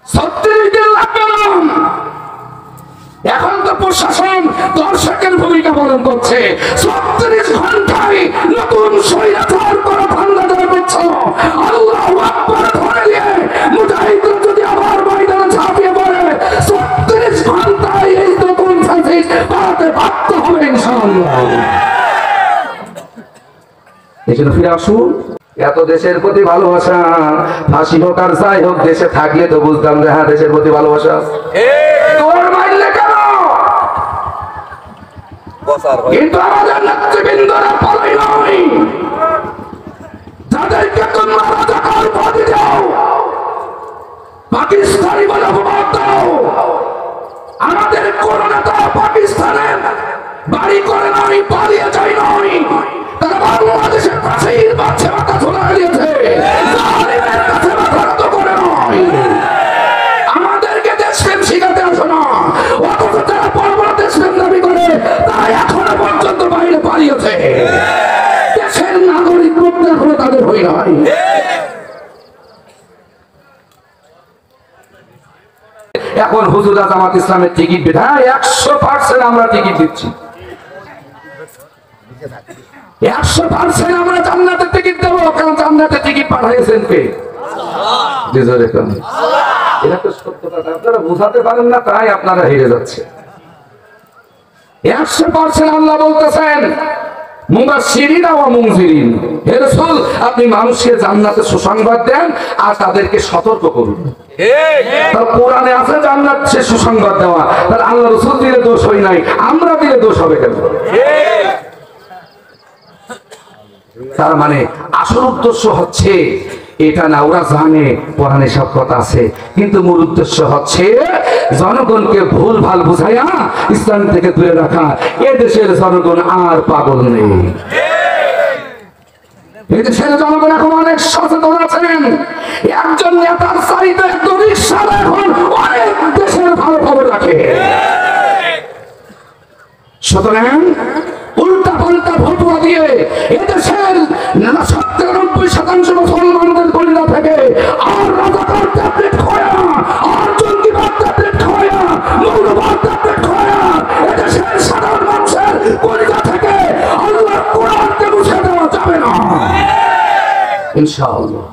36 দিন লাগবে না। এখন তো প্রশাসন দর্শকের ভূমিকা পালন করছে। 36 ঘন্টায় নতুন স্বৈরাচার করা বাংলাদেশ করছে। আল্লাহু আকবার ধরে নিয়ে মুজাহিদরা যদি আবার ময়দানে ঝাঁপিয়ে পড়ে 36 ঘন্টায় এই নতুন ফ্যাসিস্ট পালাতে বাধ্য হবে ইনশাআল্লাহ। এজন্য ফিরে আসুন। এত দেশের প্রতি ভালোবাসা, ফাঁসি হোক আর যাই হোক, দেশে থাকলে তো বুঝতাম যে হ্যাঁ দেশের প্রতি ভালোবাসা। কিন্তু আমাদের নেতৃবৃন্দরা পালাই নয়, যাদেরকে তোমরা রাজাকার উপাধি দাও, পাকিস্তানি বলে অপবাদ দাও, আমাদের কোন নেতা পাকিস্তানের বাড়ি করে নয়, পালিয়ে যায় নয়, তারা বাংলাদেশের কাছে বাচ্চা মাথা ঝোলা দিয়েছে, জালিমের কাছে মাথা নত করে নয়। আমাদেরকে দেশপ্রেম শিখাতে আসো না, অথচ যারা বড় বড় দেশপ্রেম দাবি করে তারা এখনো পর্যন্ত বাইরে পালিয়েছে। দেশের নাগরিক করতে এখনো তাদের হই নাই। এখন হুজুরা জামাত ইসলামের টিকিট বেঁধে 100% আমরা টিকিট দিচ্ছি, 100% আমরা জান্নাতের টিকিট দেবো। কারণ জান্নাতের টিকিট পাঠাইছেন কে? এটা তো সত্য কথা, আপনারা বুঝাতে পারেন না, তাই আপনারা হেরে যাচ্ছে। 100% আল্লাহ বলতেছেন মুবাশশিরিনা ওয়া মুনজিরিন, হে রাসূল আপনি মানুষকে জান্নাতের সুসংবাদ দেন আর তাদেরকে সতর্ক করুন। তার কোরআনে আছে জান্নাত সে সুসংবাদ দেওয়া, তার আল্লাহ রাসূল দিলে দোষ হয় নাই, আমরা দিলে দোষ হবে কেন? তার মানে আসল উদ্দেশ্য হচ্ছে এটা না, ওরা জানে কোরআনে সব কথা আছে, কিন্তু মূল উদ্দেশ্য হচ্ছে জনগণকে ভুল ভাল বুঝাইয়া ইসলাম থেকে দূরে রাখা। এ দেশের জনগণ আর পাগল নেই, এই দেশের জনগণ এখন অনেক সচেতন আছেন। একজন নেতার চাইতে একজন রিকশাওয়ালা এখন অনেক দেশের ভালো খবর রাখে। সুতরাং উল্টা পাল্টা ফতোয়া দিয়ে এদেশের 97% মুসলমানদের কলিজা থেকে আর রাজাকার ট্যাবলেট খোয়া, আর জঙ্গিবাদ ট্যাবলেট খোয়া, মৌলবাদ ট্যাবলেট খোয়া, এদেশের সাধারণ মানুষের কলিজা থেকে আল্লাহর কোরআনকে মুছে দেওয়া যাবে না ইনশাআল্লাহ।